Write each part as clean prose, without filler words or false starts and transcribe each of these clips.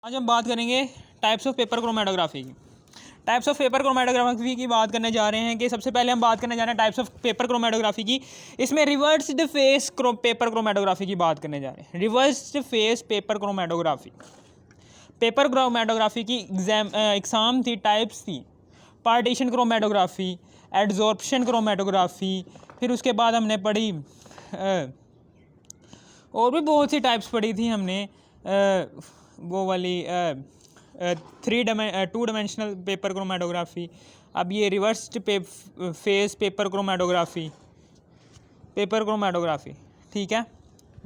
आज हम बात करेंगे टाइप्स ऑफ पेपर क्रोमेटोग्राफी की। टाइप्स ऑफ पेपर क्रोमेटोग्राफी की बात करने जा रहे हैं कि सबसे पहले हम बात करने जा रहे हैं टाइप्स ऑफ पेपर क्रोमेटोग्राफी की। इसमें रिवर्स्ड फेस पेपर क्रोमेटोग्राफी की बात करने जा रहे हैं। Reversed face paper chromatography, paper chromatography की एग्जाम थी, टाइप्स थी, पार्टीशन क्रोमेटोग्राफी, एडजॉर्प्शन क्रोमेटोग्राफी, फिर उसके बाद हमने पढ़ी और भी बहुत सी टाइप्स पढ़ी थी हमने, वो वाली 2 डायमेंशनल पेपर क्रोमेटोग्राफी। अब ये रिवर्स्ड फेस पेपर क्रोमेटोग्राफी, ठीक है,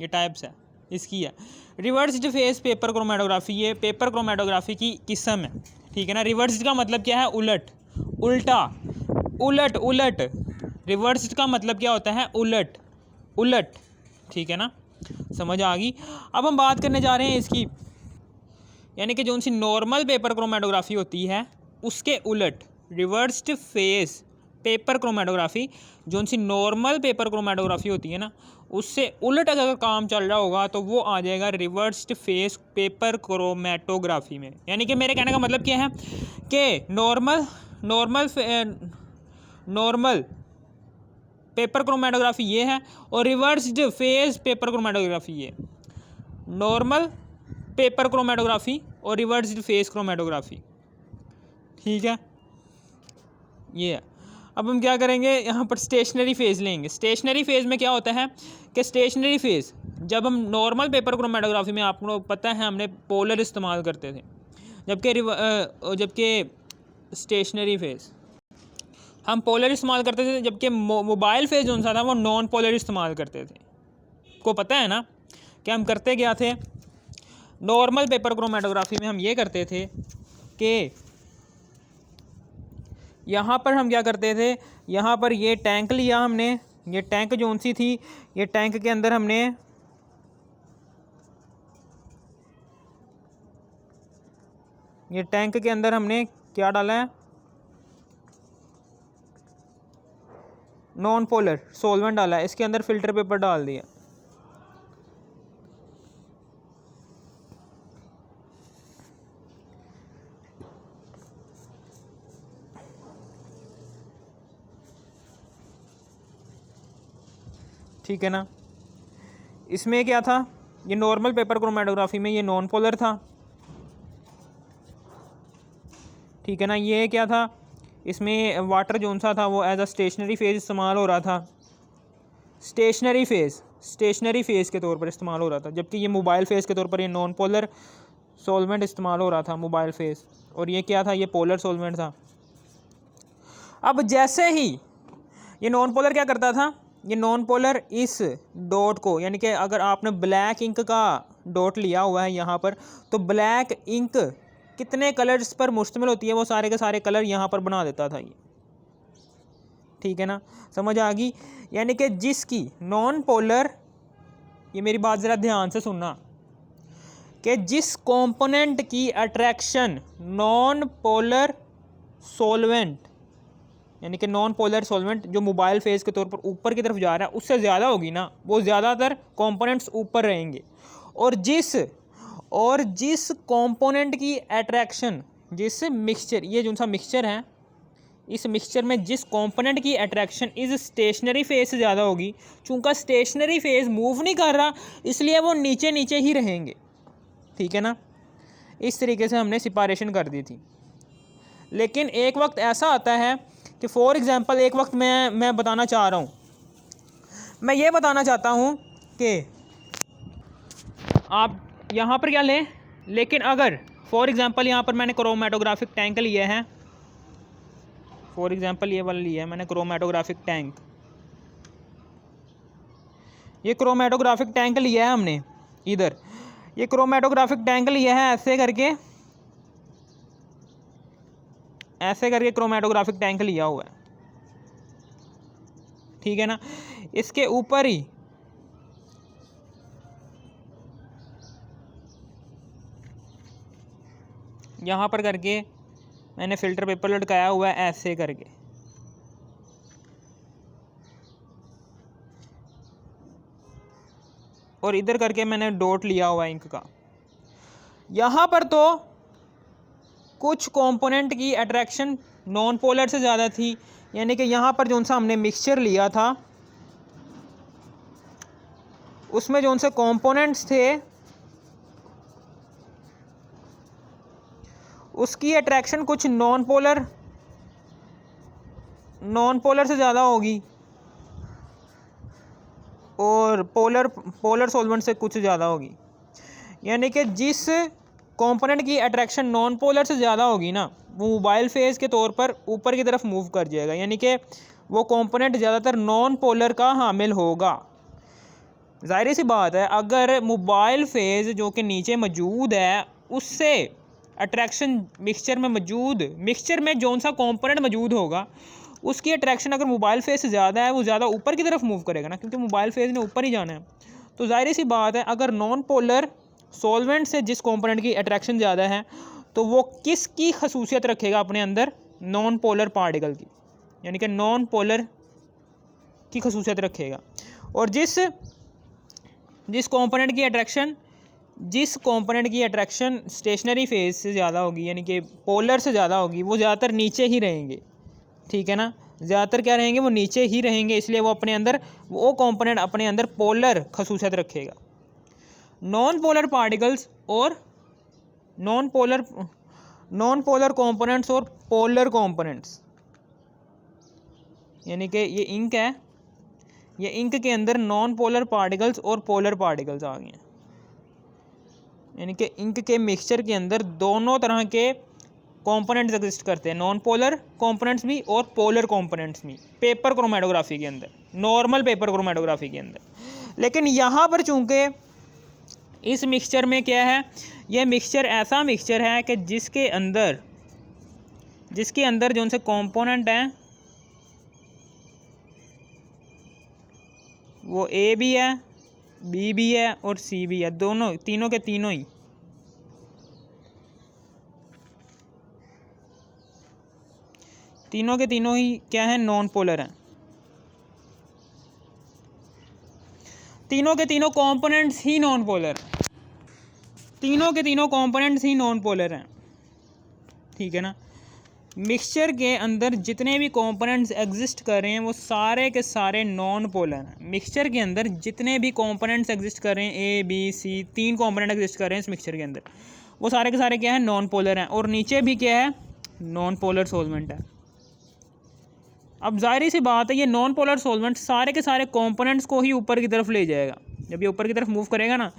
ये टाइप्स है इसकी है। रिवर्स्ड फेस पेपर क्रोमेटोग्राफी, ये पेपर क्रोमेटोग्राफी की किस्म है, ठीक है ना। रिवर्स्ड का मतलब क्या है? उलट, उल्टा, उलट, उलट। रिवर्स्ड का मतलब क्या होता है? उलट, उलट, ठीक है ना, समझ आ गई। अब हम बात करने जा रहे हैं इसकी, यानी कि जो सी नॉर्मल पेपर क्रोमेटोग्राफी होती है उसके उलट रिवर्स्ड फेस पेपर क्रोमेटोग्राफी, जो सी नॉर्मल पेपर क्रोमेटोग्राफी होती है ना, उससे उलट अगर काम चल रहा होगा तो वो आ जाएगा रिवर्स्ड फेस पेपर क्रोमेटोग्राफी में। यानी कि मेरे कहने का मतलब क्या है कि नॉर्मल पेपर क्रोमेटोग्राफी ये है और रिवर्स्ड फेस पेपर क्रोमेटोग्राफी ये। नॉर्मल पेपर क्रोमेटोग्राफी और रिवर्स्ड फेस क्रोमेटोग्राफी, ठीक है, ये है। अब हम क्या करेंगे, यहाँ पर स्टेशनरी फेज़ लेंगे। स्टेशनरी फेज़ में क्या होता है कि स्टेशनरी फेज़, जब हम नॉर्मल पेपर क्रोमेटोग्राफी में आपको पता है हमने पोलर इस्तेमाल करते थे, जबकि स्टेशनरी फेज़ हम पोलर इस्तेमाल करते थे, जबकि मोबाइल फेज़ जो सा था वो नॉन पोलर इस्तेमाल करते थे। को पता है ना कि हम करते क्या थे? नॉर्मल पेपर क्रोमेटोग्राफी में हम ये करते थे कि यहाँ पर हम क्या करते थे, यहाँ पर ये टैंक लिया हमने, ये टैंक जोन सी थी, ये टैंक के अंदर हमने क्या डाला है? नॉन पोलर सॉल्वेंट डाला है, इसके अंदर फिल्टर पेपर डाल दिया, ठीक है ना। इसमें क्या था, ये नॉर्मल पेपर क्रोमेटोग्राफी में ये नॉन पोलर था, ठीक है ना। ये क्या था, इसमें वाटर जोन सा था वो एज अ स्टेशनरी फेज़ इस्तेमाल हो रहा था, स्टेशनरी फेज़ के तौर पर इस्तेमाल हो रहा था, जबकि ये मोबाइल फेज़ के तौर पर ये नॉन पोलर सॉल्वेंट इस्तेमाल हो रहा था, मोबाइल फेज़। और ये क्या था, ये पोलर सॉल्वेंट था। अब जैसे ही ये नॉन पोलर क्या करता था, ये नॉन पोलर इस डॉट को, यानी कि अगर आपने ब्लैक इंक का डॉट लिया हुआ है यहाँ पर, तो ब्लैक इंक कितने कलर्स पर मुश्तमिल होती है, वो सारे के सारे कलर यहाँ पर बना देता था ये, ठीक है ना, समझ आ गई। यानी कि जिसकी नॉन पोलर, ये मेरी बात ज़रा ध्यान से सुनना, कि जिस कंपोनेंट की अट्रैक्शन नॉन पोलर सॉल्वेंट, यानी कि नॉन पोलर सॉल्वेंट जो मोबाइल फेज़ के तौर पर ऊपर की तरफ जा रहा है उससे ज़्यादा होगी ना, वो ज़्यादातर कंपोनेंट्स ऊपर रहेंगे। और जिस कंपोनेंट की अट्रैक्शन, जिस मिक्सचर, ये जो सा मिक्सचर है, इस मिक्सचर में जिस कंपोनेंट की अट्रैक्शन इस स्टेशनरी फेज़ से ज़्यादा होगी, चूँकि स्टेशनरी फेज़ मूव नहीं कर रहा इसलिए वो नीचे नीचे ही रहेंगे, ठीक है ना। इस तरीके से हमने सेपरेशन कर दी थी। लेकिन एक वक्त ऐसा आता है कि फॉर एग्ज़ाम्पल एक वक्त मैं बताना चाह रहा हूँ, मैं ये बताना चाहता हूँ कि आप यहाँ पर क्या लें, लेकिन अगर फॉर एग्ज़ाम्पल यहाँ पर मैंने क्रोमेटोग्राफिक टैंक लिया है, फॉर एग्ज़ाम्पल ये वाला लिया है मैंने क्रोमेटोग्राफिक टैंक, ये क्रोमेटोग्राफिक टैंक लिया है हमने इधर, ये क्रोमेटोग्राफिक टैंक लिया है ऐसे करके क्रोमेटोग्राफिक टैंक लिया हुआ है, ठीक है ना। इसके ऊपर ही यहाँ पर करके मैंने फ़िल्टर पेपर लटकाया हुआ है ऐसे करके, और इधर करके मैंने डॉट लिया हुआ है इंक का। यहाँ पर तो कुछ कंपोनेंट की अट्रैक्शन नॉन पोलर से ज़्यादा थी, यानी कि यहाँ पर जो सा हमने मिक्सचर लिया था उसमें जो से कंपोनेंट्स थे उसकी अट्रैक्शन कुछ नॉन पोलर से ज़्यादा होगी और पोलर सॉल्वेंट से कुछ ज़्यादा होगी। यानी कि जिस कंपोनेंट की अट्रैक्शन नॉन पोलर से ज़्यादा होगी ना, वो मोबाइल फेज़ के तौर पर ऊपर की तरफ मूव कर जाएगा, यानी कि वो कंपोनेंट ज़्यादातर नॉन पोलर का हामिल होगा। ज़ाहिर सी बात है, अगर मोबाइल फेज़ जो कि नीचे मौजूद है उससे अट्रैक्शन मिक्सचर में जो सा कंपोनेंट मौजूद होगा उसकी अट्रैक्शन अगर मोबाइल फेज़ से ज़्यादा है, वो ज़्यादा ऊपर की तरफ मूव करेगा ना, क्योंकि मोबाइल फेज़ ने ऊपर ही जाना है। तो ज़ाहिर सी बात है, अगर नॉन पोलर सॉल्वेंट से जिस कंपोनेंट की अट्रैक्शन ज़्यादा है तो वो किसकी खसूसियत रखेगा अपने अंदर? नॉन पोलर पार्टिकल की, यानी कि नॉन पोलर की खसूसियत रखेगा। और जिस कंपोनेंट की अट्रैक्शन स्टेशनरी फेज़ से ज़्यादा होगी, यानी कि पोलर से ज़्यादा होगी, वो ज़्यादातर नीचे ही रहेंगे। ठीक है ना, ज़्यादातर क्या रहेंगे? वो नीचे ही रहेंगे, इसलिए वो कंपोनेंट अपने अंदर पोलर खसूसियत रखेगा। नॉन पोलर पार्टिकल्स और नॉन पोलर कंपोनेंट्स और पोलर कंपोनेंट्स, यानी कि ये इंक है, ये इंक के अंदर नॉन पोलर पार्टिकल्स और पोलर पार्टिकल्स आ गए हैं। यानी कि इंक के मिक्सचर के अंदर दोनों तरह के कंपोनेंट्स एग्जिस्ट करते हैं, नॉन पोलर कंपोनेंट्स भी और पोलर कंपोनेंट्स भी, पेपर क्रोमेटोग्राफी के अंदर, नॉर्मल पेपर क्रोमेटोग्राफी के अंदर। लेकिन यहाँ पर चूँकि इस मिक्सचर में क्या है, यह मिक्सचर ऐसा मिक्सचर है कि जिसके अंदर जो उनसे कंपोनेंट हैं वो ए भी है, बी भी है और सी भी है, तीनों के तीनों ही क्या है? नॉन पोलर हैं। तीनों के तीनों कंपोनेंट्स ही नॉन पोलर हैं। ठीक है ना, मिक्सचर के अंदर जितने भी कंपोनेंट्स एग्जिस्ट कर रहे हैं वो सारे के सारे नॉन पोलर हैं। मिक्सचर के अंदर जितने भी कंपोनेंट्स एग्जिस्ट कर रहे हैं, A B C, 3 component exist कर रहे हैं इस मिक्सचर के अंदर, वो सारे के सारे क्या है? नॉन पोलर हैं। और नीचे भी क्या है? नॉन पोलर सॉल्वेंट है। अब ज़ाहिर सी बात है, ये नॉन पोलर सॉल्वेंट सारे के सारे कंपोनेंट्स को ही ऊपर की तरफ ले जाएगा। जब ये ऊपर की तरफ मूव करेगा ना,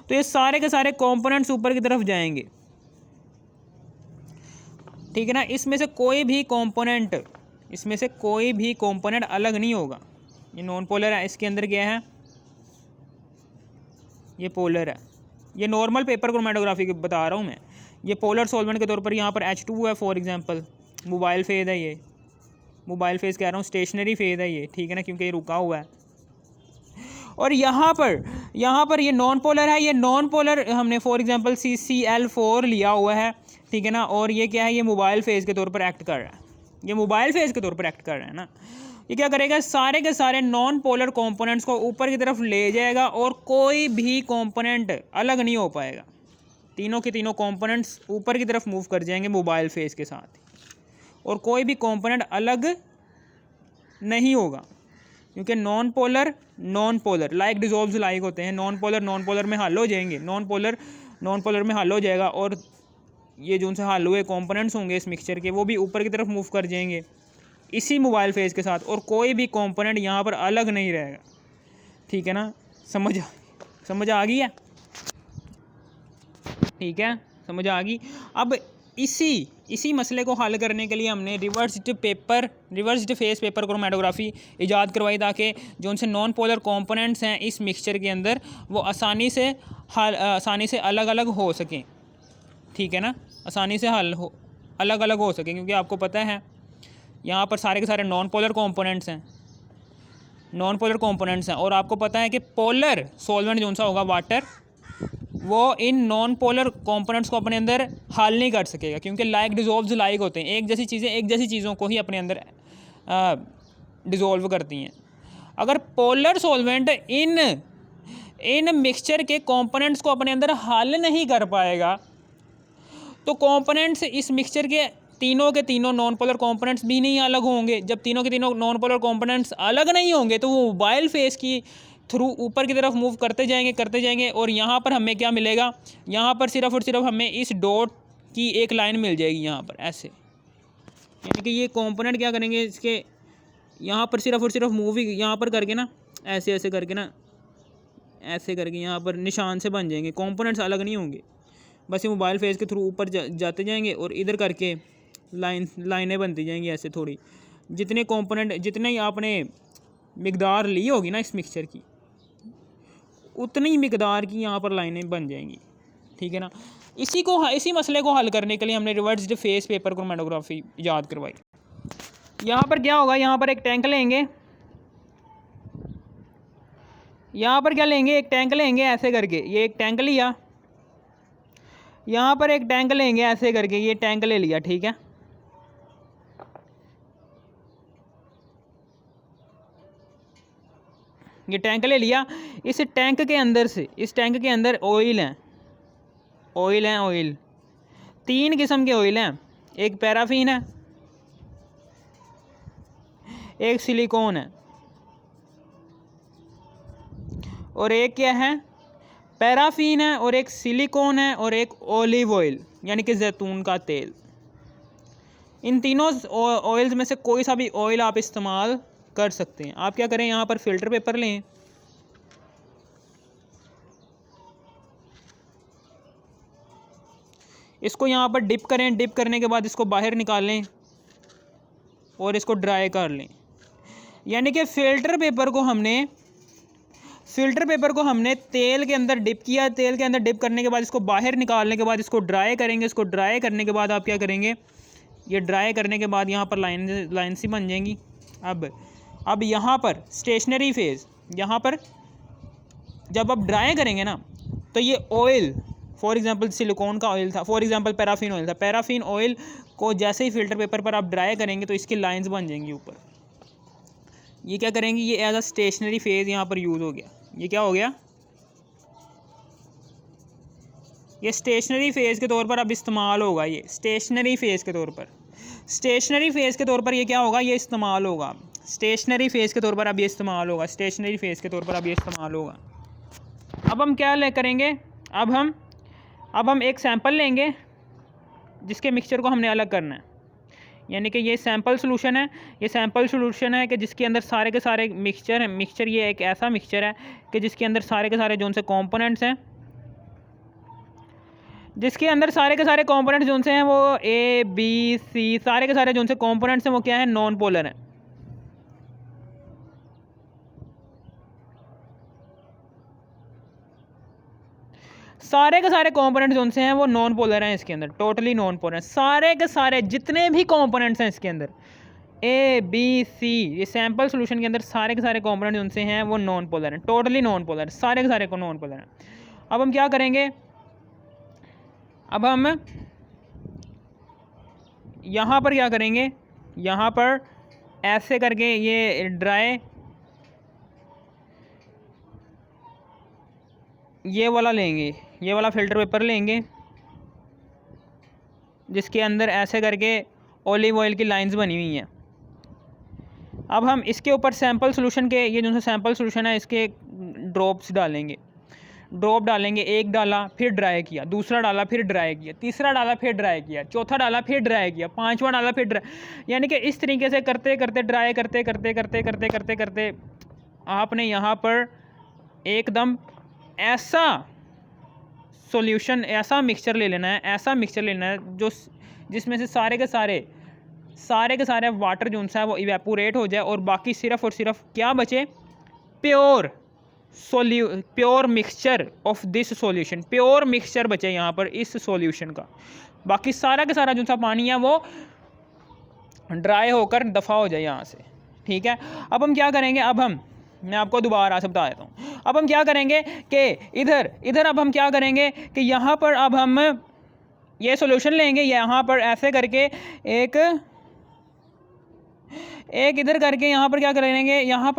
तो ये सारे के सारे कंपोनेंट्स ऊपर की तरफ जाएंगे। ठीक है ना, इसमें से कोई भी कंपोनेंट अलग नहीं होगा। ये नॉन पोलर है, इसके अंदर क्या है? ये पोलर है। ये नॉर्मल पेपर क्रोमेटोग्राफी की बता रहा हूँ मैं। ये पोलर सॉल्वेंट के तौर पर यहाँ पर H2 है फॉर एग्जांपल। मोबाइल फेज़ है, ये मोबाइल फेज़ कह रहा हूँ, स्टेशनरी फेज़ है ये। ठीक है ना, क्योंकि ये रुका हुआ है। और यहाँ पर ये नॉन पोलर है। ये नॉन पोलर हमने फॉर एग्जांपल CCl4 लिया हुआ है। ठीक है ना, और ये क्या है? ये मोबाइल फेज़ के तौर पर एक्ट कर रहा है। ना, ये क्या करेगा? सारे के सारे नॉन पोलर कंपोनेंट्स को ऊपर की तरफ ले जाएगा और कोई भी कंपोनेंट अलग नहीं हो पाएगा। तीनों के तीनों कंपोनेंट्स ऊपर की तरफ मूव कर जाएंगे मोबाइल फेज़ के साथ, और कोई भी कंपोनेंट अलग नहीं होगा, क्योंकि non polar like dissolves like होते हैं। नॉन पोलर में हल हो जाएंगे, नॉन पोलर में हल हो जाएगा, और ये जो उनसे हल हुए कंपोनेंट्स होंगे इस मिक्सचर के, वो भी ऊपर की तरफ मूव कर जाएंगे इसी मोबाइल फेज़ के साथ, और कोई भी कंपोनेंट यहाँ पर अलग नहीं रहेगा। ठीक है ना, समझ आ गई है? ठीक है, समझ आ गई। अब इसी मसले को हल करने के लिए हमने रिवर्स्ड फेस पेपर क्रोमेटोग्राफी ईजाद करवाई, ताकि जो उनसे नॉन पोलर कंपोनेंट्स हैं इस मिक्सचर के अंदर वो आसानी से अलग अलग हो सकें। ठीक है ना, आसानी से अलग अलग हो सकें, क्योंकि आपको पता है यहाँ पर सारे के सारे नॉन पोलर कंपोनेंट्स हैं, और आपको पता है कि पोलर सॉल्वेंट जो सा होगा वाटर, वो इन नॉन पोलर कंपोनेंट्स को अपने अंदर हल नहीं कर सकेगा, क्योंकि लाइक डिजॉल्व्स लाइक होते हैं। एक जैसी चीज़ों को ही अपने अंदर डिजॉल्व करती हैं। अगर पोलर सॉल्वेंट इन मिक्सचर के कंपोनेंट्स को अपने अंदर हल नहीं कर पाएगा, तो कंपोनेंट्स इस मिक्सचर के तीनों नॉन पोलर कंपोनेंट्स भी नहीं अलग होंगे। जब तीनों के तीनों नॉन पोलर कंपोनेंट्स अलग नहीं होंगे तो वो मोबाइल फेस की थ्रू ऊपर की तरफ मूव करते जाएंगे और यहाँ पर हमें क्या मिलेगा, यहाँ पर सिर्फ और सिर्फ हमें इस डॉट की एक लाइन मिल जाएगी यहाँ पर ऐसे। यानी कि ये कंपोनेंट क्या करेंगे, इसके यहाँ पर सिर्फ और सिर्फ मूविंग यहाँ पर करके ना ऐसे ऐसे करके ना ऐसे करके यहाँ पर निशान से बन जाएंगे, कंपोनेंट्स अलग नहीं होंगे। बस ये मोबाइल फेस के थ्रू ऊपर जाते जाएंगे और इधर करके लाइनें बनती जाएंगी ऐसे थोड़ी। जितने कंपोनेंट जितने ही आपने मिकदार ली होगी ना इस मिक्सचर की, उतनी ही मिकदार की यहाँ पर लाइनें बन जाएंगी। ठीक है ना। इसी मसले को हल करने के लिए हमने रिवर्स्ड फेस पेपर क्रोमैटोग्राफी याद करवाई। यहाँ पर क्या होगा, यहाँ पर एक टैंक लेंगे, यहाँ पर क्या लेंगे, एक टैंक लेंगे ऐसे करके, ये एक टैंक लिया, यहाँ पर एक टैंक लेंगे ऐसे करके, ये टैंक ले लिया। ठीक है, ये टैंक ले लिया। इस टैंक के अंदर से, इस टैंक के अंदर ऑयल हैं, ऑयल 3 किस्म के ऑयल हैं। एक पैराफिन है, एक सिलिकॉन है और एक क्या है, पैराफिन है और एक सिलिकॉन है और एक ऑलिव ऑयल यानी कि जैतून का तेल। इन तीनों ऑयल्स में से कोई सा भी ऑयल आप इस्तेमाल कर सकते हैं। आप क्या करें, यहाँ पर फिल्टर पेपर लें, इसको यहाँ पर डिप करें, डिप करने के बाद इसको बाहर निकालें और इसको ड्राई कर लें। यानी कि फिल्टर पेपर को हमने तेल के अंदर डिप किया, तेल के अंदर डिप करने के बाद इसको बाहर निकालने के बाद इसको ड्राई करेंगे। इसको ड्राई करने के बाद आप क्या करेंगे, ये ड्राई करने के बाद यहाँ पर लाइन सी बन जाएंगी। अब यहाँ पर स्टेशनरी फेज़, यहाँ पर जब आप ड्राई करेंगे ना तो ये ऑयल, फॉर एग्जांपल सिलिकॉन का ऑयल था, फॉर एग्जांपल पैराफिन ऑयल था, पैराफिन ऑयल को जैसे ही फिल्टर पेपर पर आप ड्राई करेंगे तो इसकी लाइंस बन जाएंगी ऊपर। ये क्या करेंगी, ये एज अ स्टेशनरी फेज़ यहाँ पर यूज़ हो गया। ये क्या हो गया, ये स्टेशनरी फेज़ के तौर पर अब इस्तेमाल होगा। ये स्टेशनरी फेज़ के तौर पर, स्टेशनरी फेज़ के तौर पर ये क्या होगा, ये इस्तेमाल होगा। स्टेशनरी फेज़ के तौर पर अब ये इस्तेमाल होगा, स्टेशनरी फेज़ के तौर पर अब ये इस्तेमाल होगा। अब हम क्या करेंगे, अब हम एक सैंपल लेंगे जिसके मिक्सचर को हमने अलग करना है। यानी कि ये सैंपल सोल्यूशन है, ये सैंपल सोल्यूशन है कि जिसके अंदर सारे के सारे मिक्सचर हैं। मिक्सचर ये एक ऐसा मिक्सचर है कि जिसके अंदर सारे के सारे जो उनसे कंपोनेंट्स हैं, जिसके अंदर सारे के सारे कंपोनेंट्स जो उनसे हैं वो A B C सारे के सारे जो उनसे कंपोनेंट्स हैं वो क्या है, नॉन पोलर हैं। सारे के सारे कंपोनेंट्स जो उनसे हैं वो नॉन पोलर हैं इसके अंदर, टोटली नॉन पोलर हैं। सारे के सारे जितने भी कंपोनेंट्स हैं इसके अंदर A B C, ये सैंपल सोल्यूशन के अंदर सारे के सारे कंपोनेंट्स उनसे हैं वो नॉन पोलर हैं, टोटली नॉन पोलर, सारे के सारे को नॉन पोलर हैं। अब हम क्या करेंगे, अब हम यहाँ पर क्या करेंगे, यहाँ पर ऐसे करके ये ड्राई ये वाला लेंगे, ये वाला फ़िल्टर पेपर लेंगे जिसके अंदर ऐसे करके ऑलिव ऑयल की लाइंस बनी हुई हैं। अब हम इसके ऊपर सैंपल सोल्यूशन के, ये जो सैंपल सोल्यूशन है इसके ड्रॉप्स डालेंगे, ड्रॉप डालेंगे। एक डाला फिर ड्राई किया, दूसरा डाला फिर ड्राई किया, तीसरा डाला फिर ड्राई किया, चौथा डाला फिर ड्राई किया, पांचवा डाला फिर ड्राई। यानी कि इस तरीके से करते करते ड्राई करते करते करते करते करते करते आपने यहाँ पर एकदम ऐसा सॉल्यूशन, ऐसा मिक्सचर ले लेना है, ऐसा मिक्सचर लेना है जो जिसमें से सारे के सारे वाटर जो है वो इवेपोरेट हो जाए और बाकी सिर्फ और सिर्फ क्या बचे, pure mixture of this solution, pure mixture बचे यहाँ पर इस सॉल्यूशन का। बाकी सारा का सारा जो सा पानी है वो ड्राई होकर दफ़ा हो जाए यहाँ से। ठीक है, अब हम क्या करेंगे, मैं आपको दोबारा से बता देता हूँ। अब हम क्या करेंगे कि इधर अब हम क्या करेंगे कि यहाँ पर अब हम ये सॉल्यूशन लेंगे, यहाँ पर ऐसे करके एक इधर करके यहाँ पर क्या करेंगे, यहाँ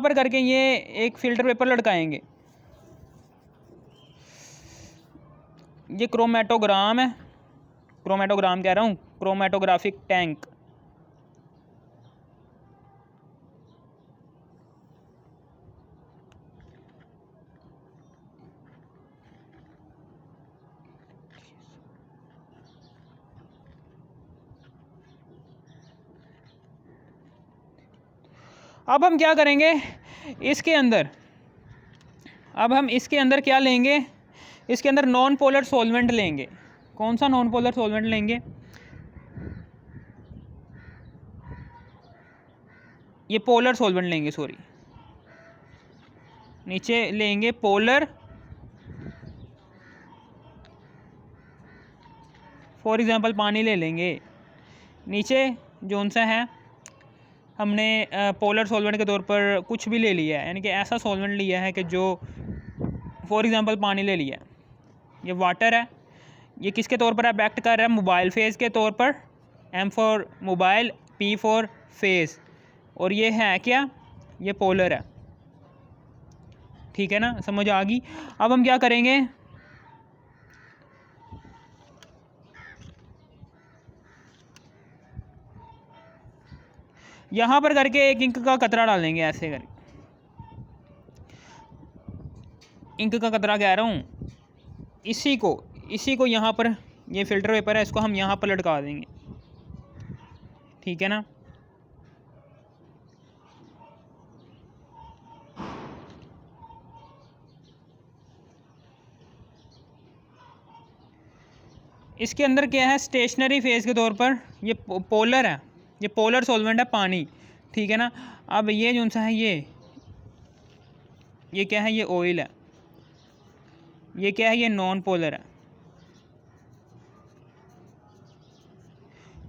पर करके ये एक फ़िल्टर पेपर लटकाएंगे। ये क्रोमेटोग्राम है, क्रोमेटोग्राम कह रहा हूँ, क्रोमेटोग्राफिक टैंक। अब हम क्या करेंगे इसके अंदर, अब हम इसके अंदर क्या लेंगे, इसके अंदर नॉन पोलर सॉल्वेंट लेंगे। कौन सा नॉन पोलर सॉल्वेंट लेंगे? ये पोलर सॉल्वेंट लेंगे, सॉरी, नीचे लेंगे पोलर, फॉर एग्जांपल पानी ले लेंगे। नीचे जौन सा है हमने पोलर सॉल्वेंट के तौर पर कुछ भी ले लिया है, यानी कि ऐसा सॉल्वेंट लिया है कि जो फॉर एग्जांपल पानी ले लिया है, ये वाटर है। ये किसके तौर पर अब एक्ट कर रहा है? मोबाइल फेज़ के तौर पर। M for mobile, P for phase, और ये है क्या? ये पोलर है। ठीक है ना, समझ आ गई। अब हम क्या करेंगे, यहाँ पर करके एक इंक का कतरा डालेंगे, ऐसे करके इंक का कतरा कह रहा हूँ, इसी को यहाँ पर, ये फ़िल्टर पेपर है, इसको हम यहाँ पर लटका देंगे। ठीक है ना, इसके अंदर क्या है? स्टेशनरी फेज़ के तौर पर ये पोलर है, ये पोलर सॉल्वेंट है, पानी। ठीक है ना, अब ये जो सा है ये क्या है? ये ऑयल है। ये क्या है? ये नॉन पोलर है।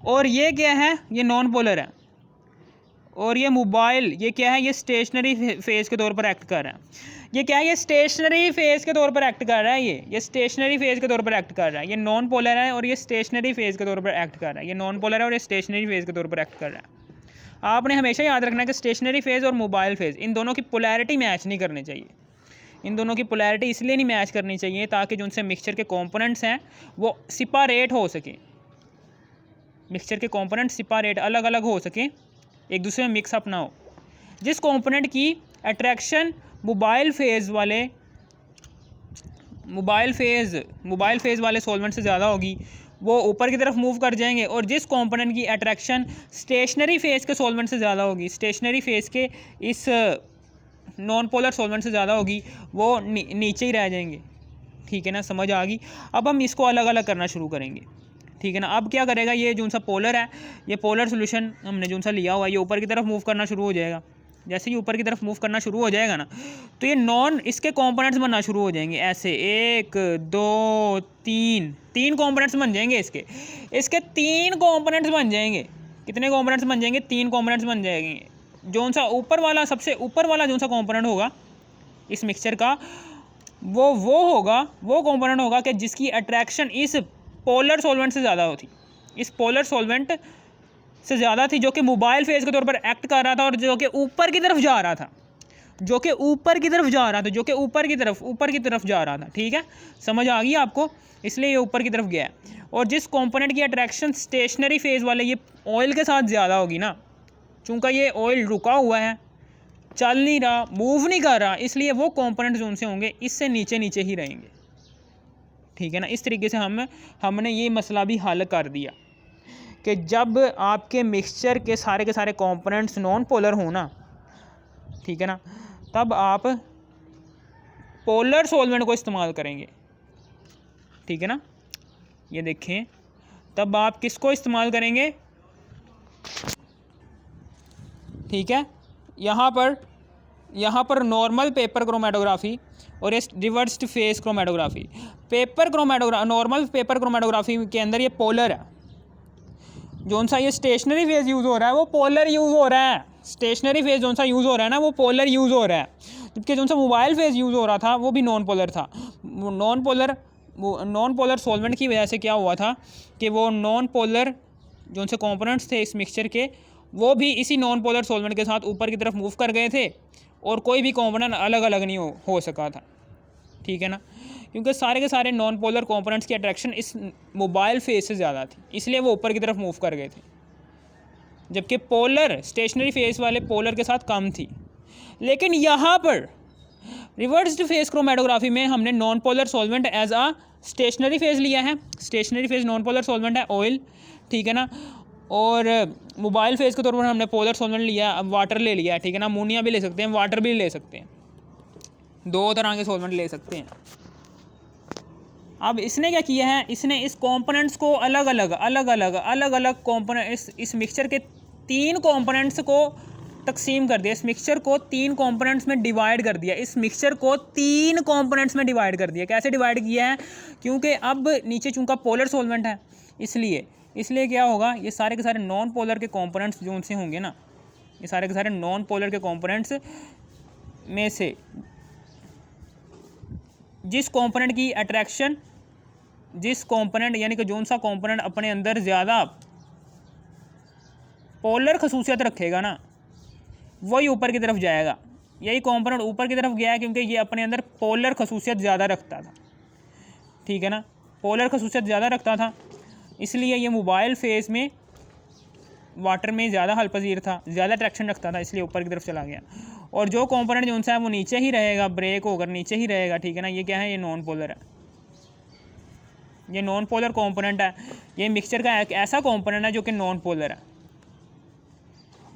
और ये क्या है? ये नॉन पोलर है। और ये मोबाइल, ये क्या है? ये स्टेशनरी फेज़ के तौर पर एक्ट कर रहा है। ये क्या है? ये स्टेशनरी फेज़ के तौर पर एक्ट कर रहा है। ये स्टेशनरी फेज़ के तौर पर एक्ट कर रहा है। ये नॉन पोलर है और ये स्टेशनरी फेज़ के तौर पर एक्ट कर रहा है। ये नॉन पोलर है और ये स्टेशनरी फेज़ के तौर पर एक्ट कर रहा है। आपने हमेशा याद रखना है कि स्टेशनरी फेज़ और मोबाइल फेज़, इन दोनों की पोलैरिटी मैच नहीं करनी चाहिए। इन दोनों की पोलैरिटी इसलिए नहीं मैच करनी चाहिए ताकि जो उनसे मिक्सचर के कंपोनेंट्स हैं वो सेपरेट हो सकें। मिक्सचर के कंपोनेंट सेपरेट, अलग अलग हो सकें, एक दूसरे में मिक्सअप ना हो। जिस कंपोनेंट की अट्रैक्शन मोबाइल फेज़ वाले सॉल्वेंट से ज़्यादा होगी वो ऊपर की तरफ मूव कर जाएंगे, और जिस कंपोनेंट की अट्रैक्शन स्टेशनरी फेज़ के सॉल्वेंट से ज़्यादा होगी, स्टेशनरी फेज़ के इस नॉन पोलर सॉल्वेंट से ज़्यादा होगी, वो नीचे ही रह जाएंगे। ठीक है ना, समझ आ गई। अब हम इसको अलग अलग करना शुरू करेंगे। ठीक है ना, अब क्या करेगा, ये जो सा पोलर है, ये पोलर सोल्यूशन हमने जो सा लिया हुआ है, ये ऊपर की तरफ मूव करना शुरू हो जाएगा। जैसे ही ऊपर की तरफ मूव करना शुरू हो जाएगा ना, तो ये इसके कंपोनेंट्स बनना शुरू हो जाएंगे। ऐसे 1 2 3 कंपोनेंट्स बन जाएंगे इसके 3 कंपोनेंट्स बन जाएंगे। कितने कंपोनेंट्स बन जाएंगे? 3 कंपोनेंट्स बन जाएंगे। जो सा ऊपर वाला, सबसे ऊपर वाला जो सा कंपोनेंट होगा इस मिक्सचर का, वो कंपोनेंट होगा कि जिसकी अट्रैक्शन इस पोलर सॉल्वेंट से ज़्यादा होती, इस पोलर सॉल्वेंट से ज़्यादा थी, जो कि मोबाइल फेज़ के तौर पर एक्ट कर रहा था और जो कि ऊपर की तरफ जा रहा था, जो कि ऊपर की तरफ जा रहा था। ठीक है, समझ आ गई आपको? इसलिए ये ऊपर की तरफ गया है। और जिस कंपोनेंट की अट्रैक्शन स्टेशनरी फेज़ वाले ये ऑयल के साथ ज़्यादा होगी ना, चूँकि ये ऑयल रुका हुआ है, चल नहीं रहा, मूव नहीं कर रहा, इसलिए वो कंपोनेंट जो उनसे होंगे इससे नीचे नीचे ही रहेंगे। ठीक है ना, इस तरीके से हमने ये मसला भी हल कर दिया कि जब आपके मिक्सचर के सारे कंपोनेंट्स नॉन पोलर हो ना, ठीक है ना, तब आप पोलर सॉल्वेंट को इस्तेमाल करेंगे। ठीक है ना, ये देखें, तब आप किसको इस्तेमाल करेंगे? ठीक है, यहाँ पर नॉर्मल पेपर क्रोमेटोग्राफी और इस reversed face chromatography. Normal paper chromatography के अंदर ये पोलर है, जोन सा ये स्टेशनरी फेज यूज़ हो रहा है वो पोलर यूज़ हो रहा है। स्टेशनरी फेज जोन सा यूज़ हो रहा है ना, वो पोलर यूज़ हो रहा है, जबकि जोन सा मोबाइल फेज यूज़ हो रहा था वो भी नॉन पोलर था। नॉन पोलर सॉल्वेंट की वजह से क्या हुआ था कि वो नॉन पोलर जो उनसे कंपोनेंट्स थे इस मिक्सचर के, वो भी इसी नॉन पोलर सॉल्वेंट के साथ ऊपर की तरफ मूव कर गए थे और कोई भी कंपोनेंट अलग अलग नहीं हो सका था। ठीक है ना, क्योंकि सारे के सारे नॉन पोलर कंपोनेंट्स की अट्रैक्शन इस मोबाइल फेज से ज़्यादा थी, इसलिए वो ऊपर की तरफ मूव कर गए थे, जबकि पोलर स्टेशनरी फेज वाले पोलर के साथ कम थी। लेकिन यहाँ पर रिवर्स्ड फेज क्रोमेटोग्राफी में हमने non polar solvent as a stationary phase लिया है। Stationary phase non polar solvent है ऑयल, ठीक है ना, और मोबाइल फेज के तौर पर हमने पोलर सॉल्वेंट लिया, अब वाटर ले लिया है, ठीक है ना। अमोनिया भी ले सकते हैं, वाटर भी ले सकते हैं, दो तरह के सॉल्वेंट ले सकते हैं। अब इसने क्या किया है, इसने इस कंपोनेंट्स को अलग अलग कंपोनेंट इस मिक्सचर के 3 कंपोनेंट्स को तकसीम कर दिया, इस मिक्सचर को 3 कंपोनेंट्स में डिवाइड कर दिया, इस मिक्सचर को 3 कंपोनेंट्स में डिवाइड कर दिया। कैसे डिवाइड किया है, क्योंकि अब नीचे चूंकि पोलर सॉल्वेंट है इसलिए क्या होगा, ये सारे के सारे नॉन पोलर के कंपोनेंट्स जो उनसे होंगे ना, ये सारे के सारे नॉन पोलर के कंपोनेंट्स में से जिस कंपोनेंट की अट्रैक्शन, जिस कंपोनेंट यानी कि जोन सा कंपोनेंट अपने अंदर ज़्यादा पोलर खसूसियत रखेगा ना, वही ऊपर की तरफ जाएगा। यही कंपोनेंट ऊपर की तरफ गया है क्योंकि ये अपने अंदर पोलर खसूसियत ज़्यादा रखता था, ठीक है ना, पोलर खसूसियत ज़्यादा रखता था, इसलिए ये मोबाइल फेज में वाटर में ज़्यादा हल पजीर था, ज़्यादा अट्रैक्शन रखता था, इसलिए ऊपर की तरफ चला गया। और जो कंपोनेंट जो सा है वो नीचे ही रहेगा, ब्रेक होकर नीचे ही रहेगा, ठीक है ना। ये क्या है, ये नॉन पोलर है, ये नॉन पोलर कंपोनेंट है। ये मिक्सचर का एक ऐसा कंपोनेंट है जो कि नॉन पोलर है,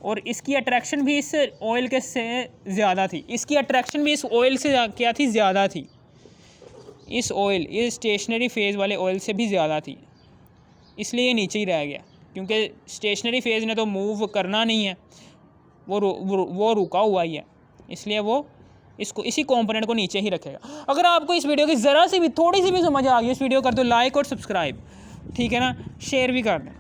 और इसकी अट्रैक्शन भी इस ऑयल के से ज़्यादा थी, इसकी अट्रैक्शन भी इस ऑयल से क्या थी, ज़्यादा थी। इस ऑयल, ये स्टेशनरी फेज़ वाले ऑयल से भी ज़्यादा थी, इसलिए ये नीचे ही रह गया, क्योंकि स्टेशनरी फेज़ ने तो मूव करना नहीं है, वो रुका हुआ ही है, इसलिए वो इसको इसी कंपोनेंट को नीचे ही रखेगा। अगर आपको इस वीडियो की ज़रा सी भी थोड़ी सी भी समझ आ गई, इस वीडियो कर दो लाइक और सब्सक्राइब, ठीक है ना, शेयर भी कर दें।